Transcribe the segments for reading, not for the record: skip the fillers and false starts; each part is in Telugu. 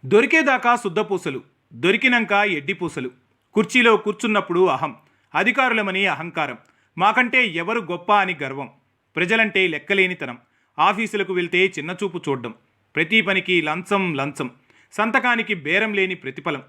దొరికేదాకా శుద్ధపూసలు, దొరికినాక ఎడ్డిపూసలు. కుర్చీలో కూర్చున్నప్పుడు అహం, అధికారులమని అహంకారం, మాకంటే ఎవరు గొప్ప అని గర్వం, ప్రజలంటే లెక్కలేనితనం, ఆఫీసులకు వెళ్తే చిన్నచూపు చూడ్డం, ప్రతి పనికి లంచం లంచం, సంతకానికి బేరం లేని ప్రతిఫలం,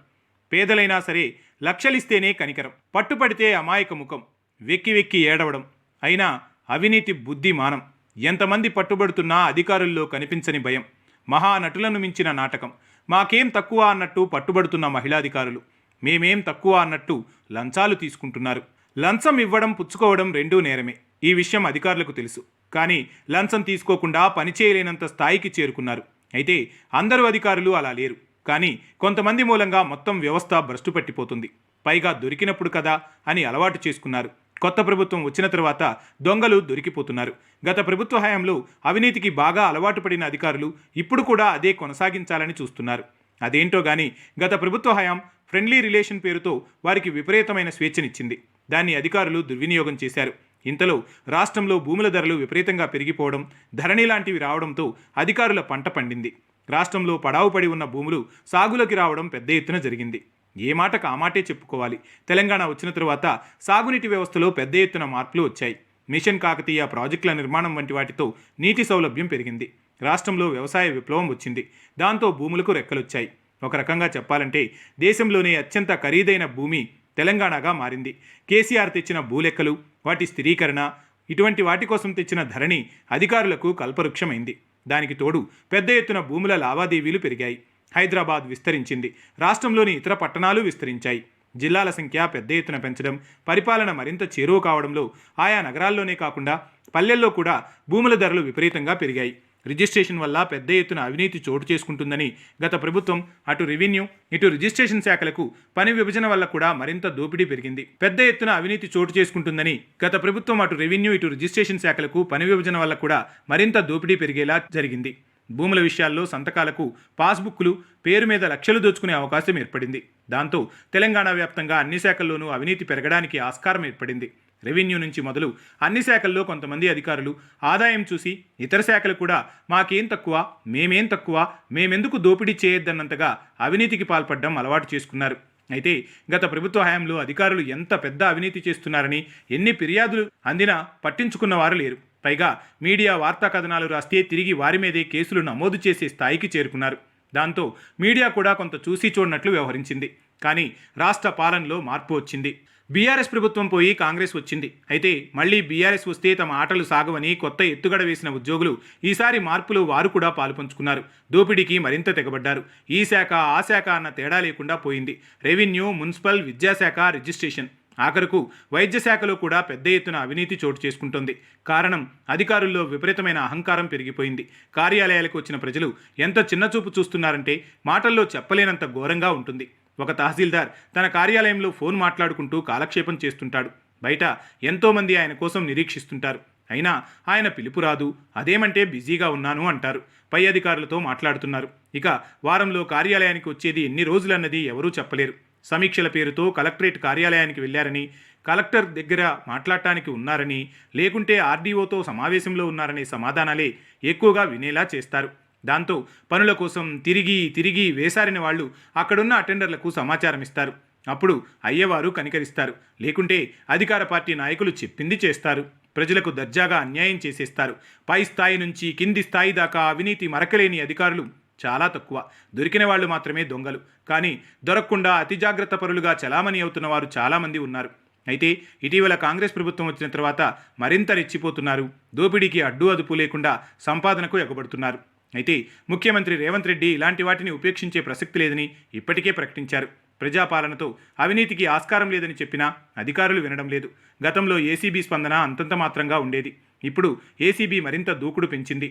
పేదలైనా సరే లక్షలిస్తేనే కనికరం, పట్టుపడితే అమాయక ముఖం, వెక్కి వెక్కి ఏడవడం, అయినా అవినీతి బుద్ధి మానం, ఎంతమంది పట్టుబడుతున్నా అధికారుల్లో కనిపించని భయం, మహానటులను మించిన నాటకం, మాకేం తక్కువ అన్నట్టు పట్టుబడుతున్న మహిళాధికారులు, మేమేం తక్కువ అన్నట్టు లంచాలు తీసుకుంటున్నారు. లంచం ఇవ్వడం పుచ్చుకోవడం రెండూ నేరమే. ఈ విషయం అధికారులకు తెలుసు. కానీ లంచం తీసుకోకుండా పనిచేయలేనంత స్థాయికి చేరుకున్నారు. అయితే అందరూ అధికారులు అలా లేరు. కానీ కొంతమంది మూలంగా మొత్తం వ్యవస్థ భ్రష్టు పట్టిపోతుంది. పైగా దొరికినప్పుడు కదా అని అలవాటు చేసుకున్నారు. కొత్త ప్రభుత్వం వచ్చిన తర్వాత దొంగలు దొరికిపోతున్నారు. గత ప్రభుత్వ హయాంలో అవినీతికి బాగా అలవాటు పడిన అధికారులు ఇప్పుడు కూడా అదే కొనసాగించాలని చూస్తున్నారు. అదేంటో గాని గత ప్రభుత్వ హయాం ఫ్రెండ్లీ రిలేషన్ పేరుతో వారికి విపరీతమైన స్వేచ్ఛనిచ్చింది. దాన్ని అధికారులు దుర్వినియోగం చేశారు. ఇంతలో రాష్ట్రంలో భూముల ధరలు విపరీతంగా పెరిగిపోవడం, ధరణి లాంటివి రావడంతో అధికారుల పంట పండింది. రాష్ట్రంలో పడావు పడి ఉన్న భూములు సాగులోకి రావడం పెద్ద ఎత్తున జరిగింది. ఏ మాటకు ఆ మాటే చెప్పుకోవాలి. తెలంగాణ వచ్చిన తరువాత సాగునీటి వ్యవస్థలో పెద్ద ఎత్తున మార్పులు వచ్చాయి. మిషన్ కాకతీయ ప్రాజెక్టుల నిర్మాణం వంటి వాటితో నీటి సౌలభ్యం పెరిగింది. రాష్ట్రంలో వ్యవసాయ విప్లవం వచ్చింది. దాంతో భూములకు రెక్కలొచ్చాయి. ఒక రకంగా చెప్పాలంటే దేశంలోనే అత్యంత ఖరీదైన భూమి తెలంగాణగా మారింది. కేసీఆర్ తెచ్చిన భూలెక్కలు, వాటి స్థిరీకరణ, ఇటువంటి వాటి కోసం తెచ్చిన ధరణి అధికారులకు కల్పవృక్షమైంది. దానికి తోడు పెద్ద ఎత్తున భూముల లావాదేవీలు పెరిగాయి. హైదరాబాద్ విస్తరించింది. రాష్ట్రంలోని ఇతర పట్టణాలు విస్తరించాయి. జిల్లాల సంఖ్య పెద్ద ఎత్తున పెంచడం, పరిపాలన మరింత చేరువ కావడంలో ఆయా నగరాల్లోనే కాకుండా పల్లెల్లో కూడా భూముల ధరలు విపరీతంగా పెరిగాయి. రిజిస్ట్రేషన్ వల్ల పెద్ద ఎత్తున అవినీతి చోటు చేసుకుంటుందని గత ప్రభుత్వం అటు రెవెన్యూ ఇటు రిజిస్ట్రేషన్ శాఖలకు పని విభజన వల్ల కూడా మరింత దోపిడీ పెరిగింది. పెద్ద ఎత్తున అవినీతి చోటు చేసుకుంటుందని గత ప్రభుత్వం అటు రెవెన్యూ ఇటు రిజిస్ట్రేషన్ శాఖలకు పని విభజన వల్ల కూడా మరింత దోపిడీ పెరిగేలా జరిగింది. భూముల విషయాల్లో సంతకాలకు పాస్బుక్లు పేరు మీద లక్షలు దోచుకునే అవకాశం ఏర్పడింది. దాంతో తెలంగాణ వ్యాప్తంగా అన్ని శాఖల్లోనూ అవినీతి పెరగడానికి ఆస్కారం ఏర్పడింది. రెవెన్యూ నుంచి మొదలు అన్ని శాఖల్లో కొంతమంది అధికారులు ఆదాయం చూసి ఇతర శాఖలు కూడా మాకేం తక్కువ, మేమేం తక్కువ, మేమెందుకు దోపిడీ చేయొద్దన్నంతగా అవినీతికి పాల్పడడం అలవాటు చేసుకున్నారు. అయితే గత ప్రభుత్వ హయాంలో అధికారులు ఎంత పెద్ద అవినీతి చేస్తున్నారని ఎన్ని ఫిర్యాదులు అందినా పట్టించుకున్నవారు లేరు. పైగా మీడియా వార్తా కథనాలు రాస్తే తిరిగి వారి మీదే కేసులు నమోదు చేసే స్థాయికి చేరుకున్నారు. దాంతో మీడియా కూడా కొంత చూసి చూడనట్లు వ్యవహరించింది. కానీ రాష్ట్ర పాలనలో మార్పు వచ్చింది. బీఆర్ఎస్ ప్రభుత్వం పోయి కాంగ్రెస్ వచ్చింది. అయితే మళ్లీ బీఆర్ఎస్ వస్తే తమ ఆటలు సాగవని కొత్త ఎత్తుగడ వేసిన ఉద్యోగులు ఈసారి మార్పులో వారు కూడా పాలుపంచుకున్నారు. దోపిడీకి మరింత తెగబడ్డారు. ఈ శాఖ ఆ శాఖ అన్న తేడా లేకుండా పోయింది. రెవెన్యూ, మున్సిపల్, విద్యాశాఖ, రిజిస్ట్రేషన్, ఆఖరకు వైద్య శాఖలో కూడా పెద్ద ఎత్తున అవినీతి చోటు చేసుకుంటోంది. కారణం అధికారుల్లో విపరీతమైన అహంకారం పెరిగిపోయింది. కార్యాలయాలకు వచ్చిన ప్రజలు ఎంత చిన్నచూపు చూస్తున్నారంటే మాటల్లో చెప్పలేనంత ఘోరంగా ఉంటుంది. ఒక తహసీల్దార్ తన కార్యాలయంలో ఫోన్ మాట్లాడుకుంటూ కాలక్షేపం చేస్తుంటాడు. బయట ఎంతోమంది ఆయన కోసం నిరీక్షిస్తుంటారు. అయినా ఆయన పిలుపు రాదు. అదేమంటే బిజీగా ఉన్నాను అంటారు. పై అధికారులతో మాట్లాడుతున్నారు. ఇక వారంలో కార్యాలయానికి వచ్చేది ఎన్ని రోజులన్నది ఎవరూ చెప్పలేరు. సమీక్షల పేరుతో కలెక్టరేట్ కార్యాలయానికి వెళ్లారని, కలెక్టర్ దగ్గర మాట్లాడటానికి ఉన్నారని, లేకుంటే ఆర్డీఓతో సమావేశంలో ఉన్నారనే సమాధానాలే ఎక్కువగా వినేలా చేస్తారు. దాంతో పనుల కోసం తిరిగి తిరిగి వేసారిన వాళ్ళు అక్కడున్న అటెండర్లకు సమాచారం ఇస్తారు. అప్పుడు అయ్యేవారు కనికరిస్తారు. లేకుంటే అధికార పార్టీ నాయకులు చెప్పింది చేస్తారు. ప్రజలకు దర్జాగా అన్యాయం చేసేస్తారు. పై స్థాయి నుంచి కింది స్థాయి దాకా అవినీతి మరకలేని అధికారులు చాలా తక్కువ. దొరికిన వాళ్ళు మాత్రమే దొంగలు. కానీ దొరకకుండా అతి జాగ్రత్త పరులుగా చలామణి అవుతున్న వారు చాలామంది ఉన్నారు. అయితే ఇటీవల కాంగ్రెస్ ప్రభుత్వం వచ్చిన తర్వాత మరింత రెచ్చిపోతున్నారు. దోపిడీకి అడ్డు అదుపు లేకుండా సంపాదనకు ఎగబడుతున్నారు. అయితే ముఖ్యమంత్రి రేవంత్ రెడ్డి ఇలాంటి వాటిని ఉపేక్షించే ప్రసక్తి లేదని ఇప్పటికే ప్రకటించారు. ప్రజాపాలనతో అవినీతికి ఆస్కారం లేదని చెప్పినా అధికారులు వినడం లేదు. గతంలో ఏసీబీ స్పందన అంతంత మాత్రంగా ఉండేది. ఇప్పుడు ఏసీబీ మరింత దూకుడు పెంచింది.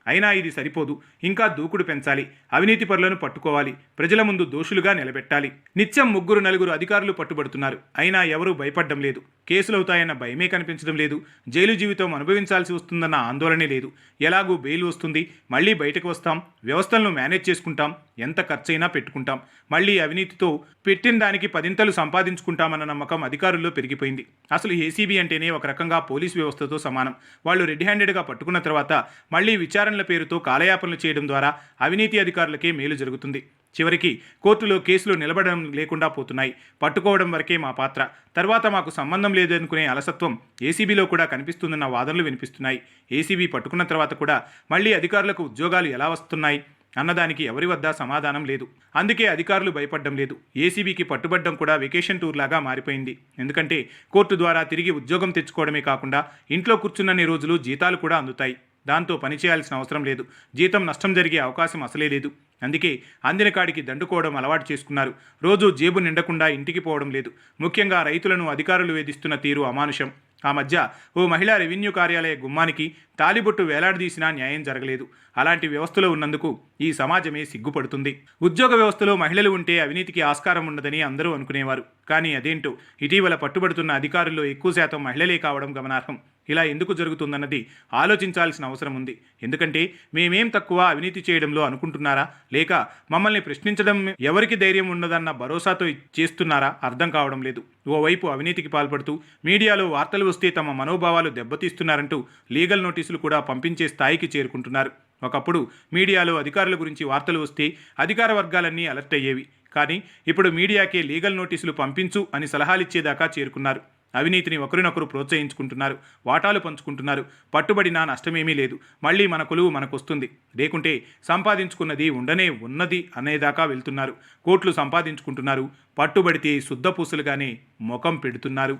అయినా ఇది సరిపోదు. ఇంకా దూకుడు పెంచాలి. అవినీతి పరులను పట్టుకోవాలి. ప్రజల ముందు దోషులుగా నిలబెట్టాలి. నిత్యం 3-4 అధికారులు పట్టుబడుతున్నారు. అయినా ఎవరూ భయపడడం లేదు. కేసులవుతాయన్న భయమే కనిపించడం లేదు. జైలు జీవితం అనుభవించాల్సి వస్తుందన్న ఆందోళనే లేదు. ఎలాగూ బెయిల్ వస్తుంది, మళ్ళీ బయటకు వస్తాం, వ్యవస్థలను మేనేజ్ చేసుకుంటాం, ఎంత ఖర్చైనా పెట్టుకుంటాం, మళ్ళీ అవినీతితో పెట్టిన దానికి 10 సంపాదించుకుంటామన్న నమ్మకం అధికారుల్లో పెరిగిపోయింది. అసలు ఏసీబీ అంటేనే ఒక రకంగా పోలీస్ వ్యవస్థతో సమానం. వాళ్ళు రెడ్ హ్యాండెడ్గా పట్టుకున్న తర్వాత మళ్ళీ విచారణ నిబంధనల పేరుతో కాలయాపనలు చేయడం ద్వారా అవినీతి అధికారులకే మేలు జరుగుతుంది. చివరికి కోర్టులో కేసులు నిలబడడం లేకుండా పోతున్నాయి. పట్టుకోవడం వరకే మా పాత్ర, తర్వాత మాకు సంబంధం లేదనుకునే అలసత్వం ఏసీబీలో కూడా కనిపిస్తుందన్న వాదనలు వినిపిస్తున్నాయి. ఏసీబీ పట్టుకున్న తర్వాత కూడా మళ్ళీ అధికారులకు ఉద్యోగాలు ఎలా వస్తున్నాయి అన్నదానికి ఎవరి వద్ద సమాధానం లేదు. అందుకే అధికారులు భయపడడం లేదు. ఏసీబీకి పట్టుబడ్డం కూడా వెకేషన్ టూర్ లాగా మారిపోయింది. ఎందుకంటే కోర్టు ద్వారా తిరిగి ఉద్యోగం తెచ్చుకోవడమే కాకుండా ఇంట్లో కూర్చున్నన్ని రోజులు జీతాలు కూడా అందుతాయి. దాంతో పనిచేయాల్సిన అవసరం లేదు. జీతం నష్టం జరిగే అవకాశం అసలే లేదు. అందుకే అందిన కాడికి దండుకోవడం అలవాటు చేసుకున్నారు. రోజు జేబు నిండకుండా ఇంటికి పోవడం లేదు. ముఖ్యంగా రైతులను అధికారులు వేధిస్తున్న తీరు అమానుషం. ఆ మధ్య ఓ మహిళా రెవెన్యూ కార్యాలయ గుమ్మానికి తాలిబొట్టు వేలాడదీసినా న్యాయం జరగలేదు. అలాంటి వ్యవస్థలో ఉన్నందుకు ఈ సమాజమే సిగ్గుపడుతుంది. ఉద్యోగ వ్యవస్థలో మహిళలు ఉంటే అవినీతికి ఆస్కారం ఉండదని అందరూ అనుకునేవారు. కానీ అదేంటో ఇటీవల పట్టుబడుతున్న అధికారుల్లో ఎక్కువ శాతం మహిళలే కావడం గమనార్హం. ఇలా ఎందుకు జరుగుతుందన్నది ఆలోచించాల్సిన అవసరం ఉంది. ఎందుకంటే మేమేం తక్కువ అవినీతి చేయడంలో అనుకుంటున్నారా, లేక మమ్మల్ని ప్రశ్నించడం ఎవరికి ధైర్యం ఉండదన్న భరోసాతో చేస్తున్నారా అర్థం కావడం లేదు. ఓవైపు అవినీతికి పాల్పడుతూ మీడియాలో వార్తలు వస్తే తమ మనోభావాలు దెబ్బతీస్తున్నారంటూ లీగల్ నోటీసులు కూడా పంపించే స్థాయికి చేరుకుంటున్నారు. ఒకప్పుడు మీడియాలో అధికారుల గురించి వార్తలు వస్తే అధికార వర్గాలన్నీ అలర్ట్ అయ్యేవి. కానీ ఇప్పుడు మీడియాకే లీగల్ నోటీసులు పంపించు అని సలహాలిచ్చేదాకా చేరుకున్నారు. అవినీతిని ఒకరినొకరు ప్రోత్సహించుకుంటున్నారు, వాటాలు పంచుకుంటున్నారు. పట్టుబడినా నష్టమేమీ లేదు. మళ్ళీ మన కొలువు మనకొస్తుంది, లేకుంటే సంపాదించుకున్నది ఉండనే ఉన్నది అనేదాకా వెళ్తున్నారు. కోట్లు సంపాదించుకుంటున్నారు. పట్టుబడితే శుద్ధపూసలుగానే ముఖం పెడుతున్నారు.